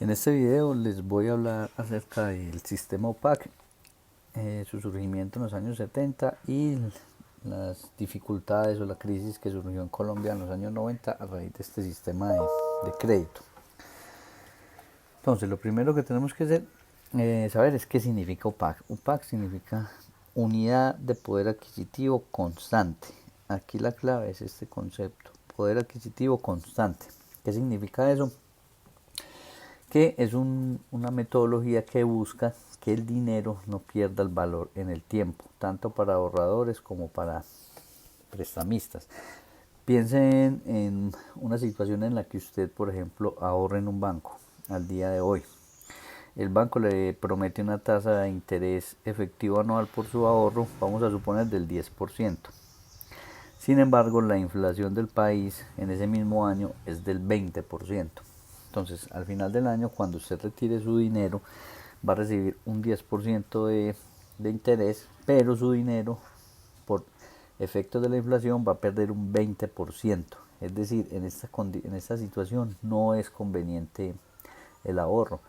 En este video les voy a hablar acerca del sistema OPAC, su surgimiento en los años 70 y las dificultades o la crisis que surgió en Colombia en los años 90 a raíz de este sistema de crédito. Entonces, lo primero que tenemos que saber es qué significa OPAC. OPAC significa unidad de poder adquisitivo constante. Aquí la clave es este concepto, poder adquisitivo constante. ¿Qué significa eso? Que es una metodología que busca que el dinero no pierda el valor en el tiempo, tanto para ahorradores como para prestamistas. Piensen en una situación en la que usted, por ejemplo, ahorra en un banco al día de hoy. El banco le promete una tasa de interés efectivo anual por su ahorro, vamos a suponer del 10%. Sin embargo, la inflación del país en ese mismo año es del 20%. Entonces, al final del año, cuando usted retire su dinero, va a recibir un 10% de interés, pero su dinero, por efectos de la inflación, va a perder un 20%. Es decir, en esta situación no es conveniente el ahorro.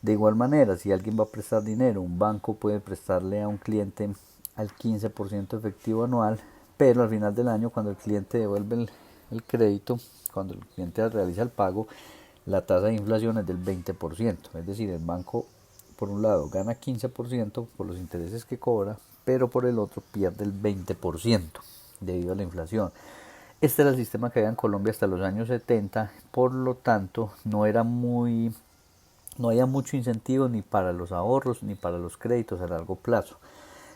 De igual manera, si alguien va a prestar dinero, un banco puede prestarle a un cliente al 15% efectivo anual, pero al final del año, cuando el cliente devuelve el crédito, cuando el cliente realiza el pago, la tasa de inflación es del 20%. Es decir, el banco, por un lado, gana 15% por los intereses que cobra, pero por el otro pierde el 20% debido a la inflación. Este era el sistema que había en Colombia hasta los años 70, por lo tanto, no había mucho incentivo ni para los ahorros ni para los créditos a largo plazo.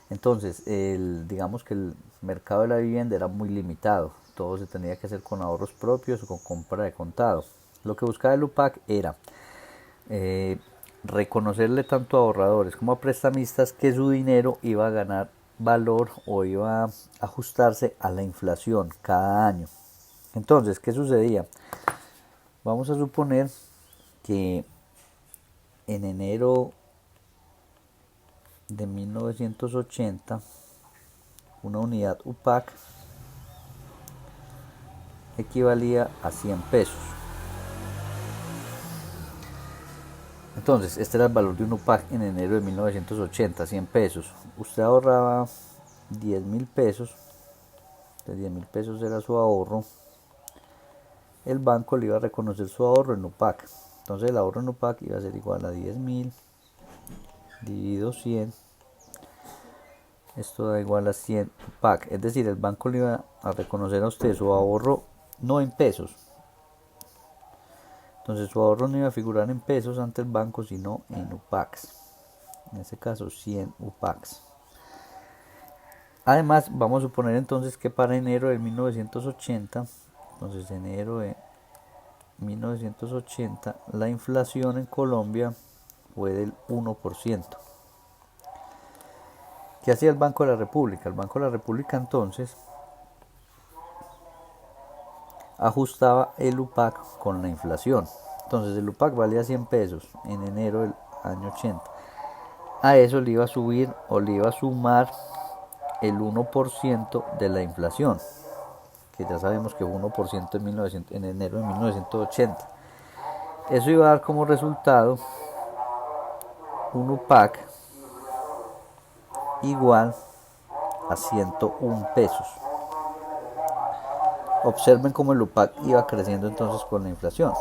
Entonces, digamos que el mercado de la vivienda era muy limitado. Todo se tenía que hacer con ahorros propios o con compra de contado. Lo que buscaba el UPAC era reconocerle tanto a ahorradores como a prestamistas que su dinero iba a ganar valor o iba a ajustarse a la inflación cada año. Entonces, ¿qué sucedía? Vamos a suponer que en enero de 1980 una unidad UPAC equivalía a 100 pesos. Entonces, este era el valor de un UPAC en enero de 1980, 100 pesos. Usted ahorraba 10.000 pesos, de 10.000 pesos era su ahorro. El banco le iba a reconocer su ahorro en UPAC. Entonces, el ahorro en UPAC iba a ser igual a 10.000 dividido 100. Esto da igual a 100 UPAC. Es decir, el banco le iba a reconocer a usted su ahorro no en pesos. Entonces su ahorro no iba a figurar en pesos ante el banco, sino en UPACs. En este caso 100 UPACs. Además, vamos a suponer entonces que para enero de 1980, entonces enero de 1980, la inflación en Colombia fue del 1%. ¿Qué hacía el Banco de la República? El Banco de la República entonces ajustaba el UPAC con la inflación. Entonces el UPAC valía 100 pesos en enero del año 80. A eso le iba a subir o le iba a sumar el 1% de la inflación, que ya sabemos que fue 1% en enero de 1980. Eso iba a dar como resultado un UPAC igual a 101 pesos. Observen cómo el UPAC iba creciendo entonces con la inflación.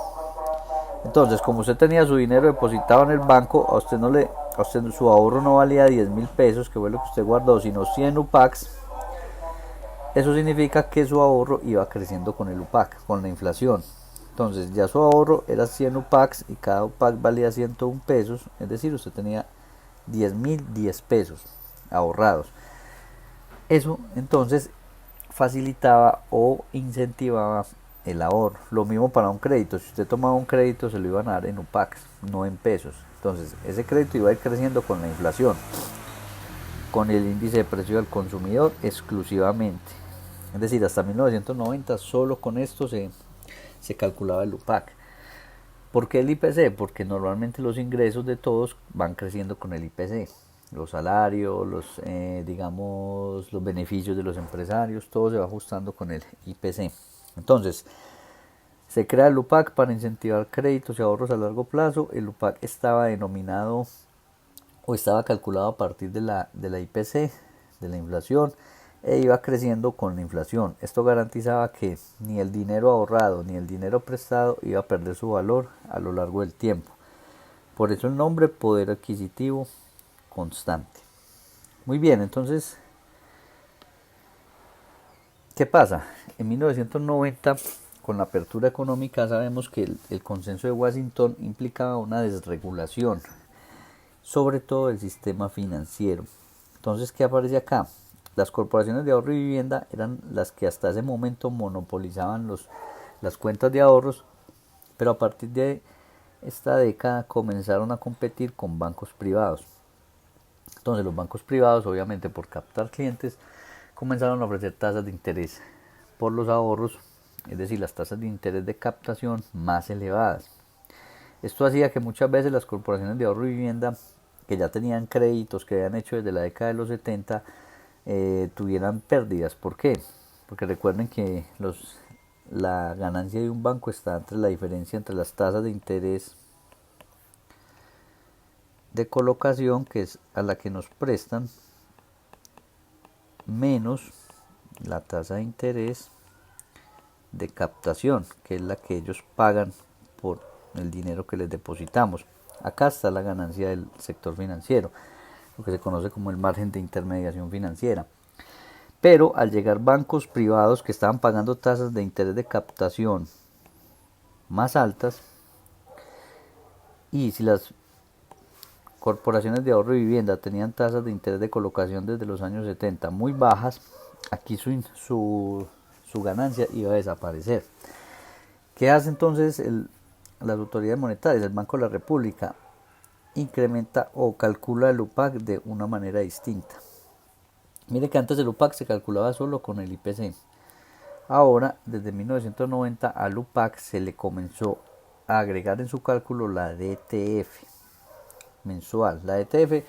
Entonces, como usted tenía su dinero depositado en el banco, a usted su ahorro no valía 10.000 pesos, que fue lo que usted guardó, sino 100 UPACs. Eso significa que su ahorro iba creciendo con el UPAC, con la inflación. Entonces, ya su ahorro era 100 UPACs y cada UPAC valía 101 pesos, es decir, usted tenía 10.010 pesos ahorrados. Eso entonces facilitaba o incentivaba el ahorro. Lo mismo para un crédito. Si usted tomaba un crédito, se lo iban a dar en UPACs, no en pesos. Entonces, ese crédito iba a ir creciendo con la inflación, con el índice de precio del consumidor exclusivamente. Es decir, hasta 1990 solo con esto se calculaba el UPAC. ¿Por qué el IPC? Porque normalmente los ingresos de todos van creciendo con el IPC. Los salarios, los beneficios de los empresarios, todo se va ajustando con el IPC. Entonces, Se crea el UPAC para incentivar créditos y ahorros a largo plazo. El UPAC estaba denominado o estaba calculado a partir de la IPC, de la inflación, e iba creciendo con la inflación. Esto garantizaba que ni el dinero ahorrado ni el dinero prestado iba a perder su valor a lo largo del tiempo. Por eso el nombre, poder adquisitivo constante. Muy bien, entonces, ¿qué pasa? En 1990, con la apertura económica, sabemos que el consenso de Washington implicaba una desregulación, sobre todo el sistema financiero. Entonces, ¿qué aparece acá? Las corporaciones de ahorro y vivienda eran las que hasta ese momento monopolizaban las cuentas de ahorros, pero a partir de esta década comenzaron a competir con bancos privados. Entonces los bancos privados, obviamente por captar clientes, comenzaron a ofrecer tasas de interés por los ahorros, es decir, las tasas de interés de captación más elevadas. Esto hacía que muchas veces las corporaciones de ahorro y vivienda, que ya tenían créditos que habían hecho desde la década de los 70, tuvieran pérdidas. ¿Por qué? Porque recuerden que la ganancia de un banco está entre la diferencia entre las tasas de interés de colocación, que es a la que nos prestan, menos la tasa de interés de captación, que es la que ellos pagan por el dinero que les depositamos. Acá está la ganancia del sector financiero, lo que se conoce como el margen de intermediación financiera. Pero al llegar bancos privados que estaban pagando tasas de interés de captación más altas, y si las corporaciones de ahorro y vivienda tenían tasas de interés de colocación desde los años 70 muy bajas, aquí su ganancia iba a desaparecer. ¿Qué hace entonces las autoridades monetarias? El Banco de la República incrementa o calcula el UPAC de una manera distinta. Mire que antes el UPAC se calculaba solo con el IPC. Ahora, desde 1990 al UPAC se le comenzó a agregar en su cálculo la DTF mensual. La DTF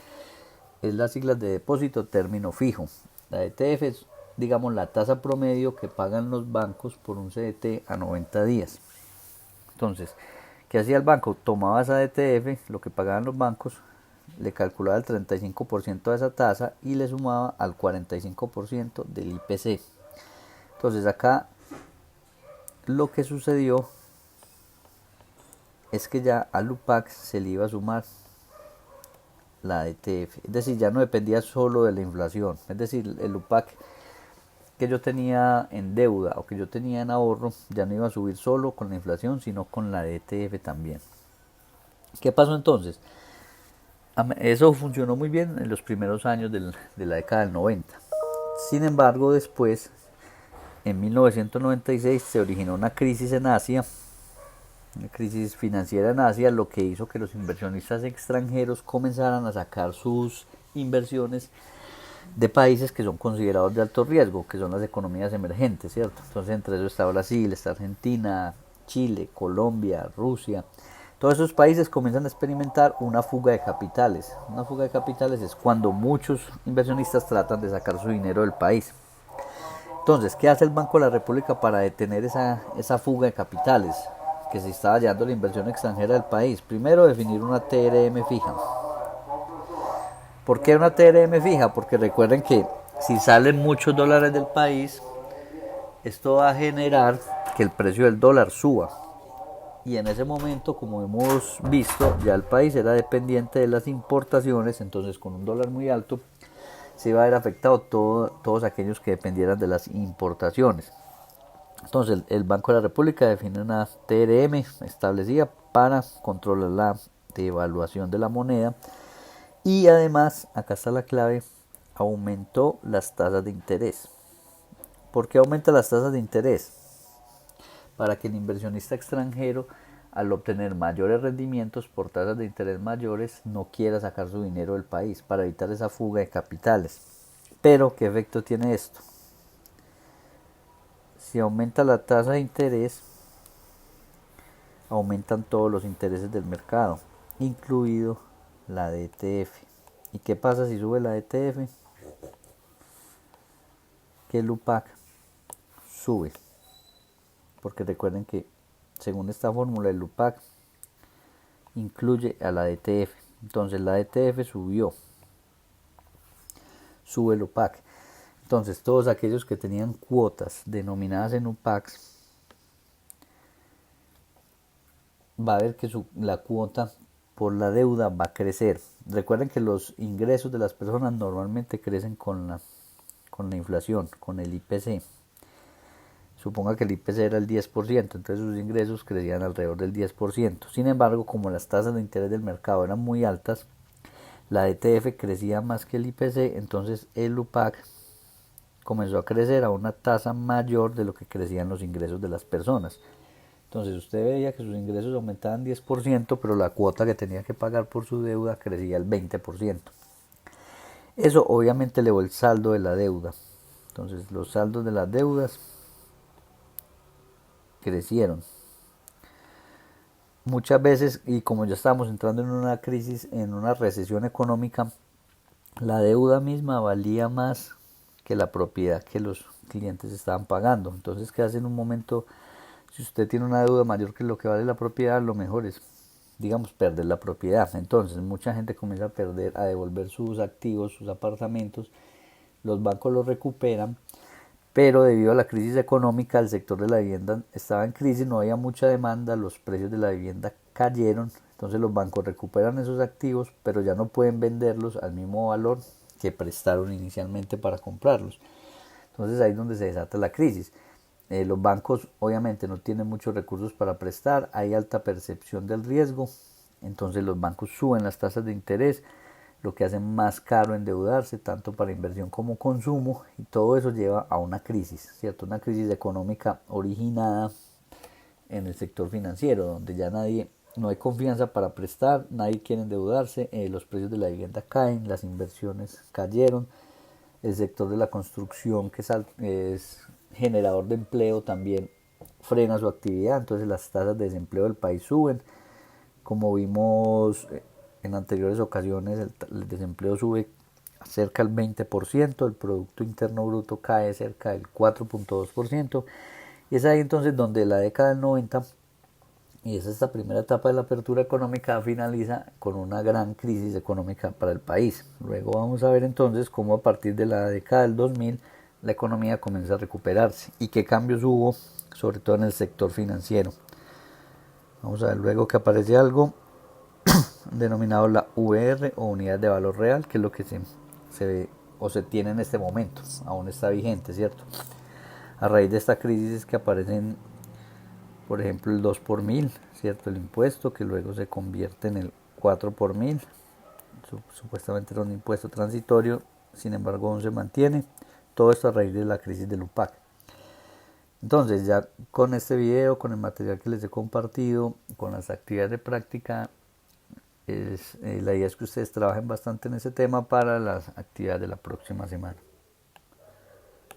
es las siglas de depósito término fijo. La DTF es, digamos, la tasa promedio que pagan los bancos por un CDT a 90 días. Entonces, ¿qué hacía el banco? Tomaba esa DTF, lo que pagaban los bancos, le calculaba el 35% de esa tasa y le sumaba al 45% del IPC. Entonces acá lo que sucedió es que ya al UPAC se le iba a sumar la DTF, es decir, ya no dependía solo de la inflación, es decir, el UPAC que yo tenía en deuda o que yo tenía en ahorro ya no iba a subir solo con la inflación, sino con la DTF también. ¿Qué pasó entonces? Eso funcionó muy bien en los primeros años de la década del 90. Sin embargo, después, en 1996, se originó una crisis en Asia, una crisis financiera en Asia, lo que hizo que los inversionistas extranjeros comenzaran a sacar sus inversiones de países que son considerados de alto riesgo, que son las economías emergentes, ¿cierto? Entonces, entre ellos está Brasil, está Argentina, Chile, Colombia, Rusia. Todos esos países comienzan a experimentar una fuga de capitales. Una fuga de capitales es cuando muchos inversionistas tratan de sacar su dinero del país. Entonces, ¿qué hace el Banco de la República para detener esa fuga de capitales que se está hallando la inversión extranjera del país? Primero, definir una TRM fija. ¿Por qué una TRM fija? Porque recuerden que si salen muchos dólares del país, esto va a generar que el precio del dólar suba. Y en ese momento, como hemos visto, ya el país era dependiente de las importaciones, entonces con un dólar muy alto se iba a ver afectado todos aquellos que dependieran de las importaciones. Entonces el Banco de la República define una TRM establecida para controlar la devaluación de la moneda y además, acá está la clave, aumentó las tasas de interés. ¿Por qué aumenta las tasas de interés? Para que el inversionista extranjero, al obtener mayores rendimientos por tasas de interés mayores, no quiera sacar su dinero del país para evitar esa fuga de capitales. Pero, ¿qué efecto tiene esto? Si aumenta la tasa de interés, aumentan todos los intereses del mercado, incluido la DTF. ¿Y qué pasa si sube la DTF? Que el UPAC sube. Porque recuerden que según esta fórmula, el UPAC incluye a la DTF. Entonces la DTF sube el UPAC. Entonces todos aquellos que tenían cuotas denominadas en UPACs, va a ver que la cuota por la deuda va a crecer. Recuerden que los ingresos de las personas normalmente crecen con la inflación, con el IPC. Suponga que el IPC era el 10%, entonces sus ingresos crecían alrededor del 10%. Sin embargo, como las tasas de interés del mercado eran muy altas, la DTF crecía más que el IPC, entonces el UPAC comenzó a crecer a una tasa mayor de lo que crecían los ingresos de las personas. Entonces usted veía que sus ingresos aumentaban 10%, pero la cuota que tenía que pagar por su deuda crecía el 20%. Eso obviamente elevó el saldo de la deuda. Entonces los saldos de las deudas crecieron. Muchas veces, y como ya estamos entrando en una crisis, en una recesión económica, la deuda misma valía más que la propiedad que los clientes estaban pagando. Entonces, ¿qué hace en un momento? Si usted tiene una deuda mayor que lo que vale la propiedad, lo mejor es, digamos, perder la propiedad. Entonces, mucha gente comienza a devolver sus activos, sus apartamentos, los bancos los recuperan, pero debido a la crisis económica, el sector de la vivienda estaba en crisis, no había mucha demanda, los precios de la vivienda cayeron, entonces los bancos recuperan esos activos, pero ya no pueden venderlos al mismo valor que prestaron inicialmente para comprarlos. Entonces ahí es donde se desata la crisis. Los bancos obviamente no tienen muchos recursos para prestar, hay alta percepción del riesgo, entonces los bancos suben las tasas de interés, lo que hace más caro endeudarse, tanto para inversión como consumo, y todo eso lleva a una crisis, ¿cierto? Una crisis económica originada en el sector financiero, donde ya no hay confianza para prestar, nadie quiere endeudarse, los precios de la vivienda caen, las inversiones cayeron, el sector de la construcción, que es generador de empleo, también frena su actividad, entonces las tasas de desempleo del país suben. Como vimos en anteriores ocasiones, el desempleo sube cerca del 20%, el Producto Interno Bruto cae cerca del 4.2%, y es ahí entonces donde la década del 90, y es esta primera etapa de la apertura económica, finaliza con una gran crisis económica para el país. Luego vamos a ver entonces cómo a partir de la década del 2000 la economía comienza a recuperarse y qué cambios hubo, sobre todo en el sector financiero. Vamos a ver luego que aparece algo denominado la VR o unidad de valor real, que es lo que se ve o se tiene en este momento, aún está vigente, ¿cierto? A raíz de esta crisis es que aparecen, por ejemplo, el 2 por mil, ¿cierto? El impuesto que luego se convierte en el 4 por mil, supuestamente era un impuesto transitorio, sin embargo aún se mantiene. Todo esto a raíz de la crisis del UPAC. Entonces ya con este video, con el material que les he compartido, con las actividades de práctica, la idea es que ustedes trabajen bastante en ese tema para las actividades de la próxima semana.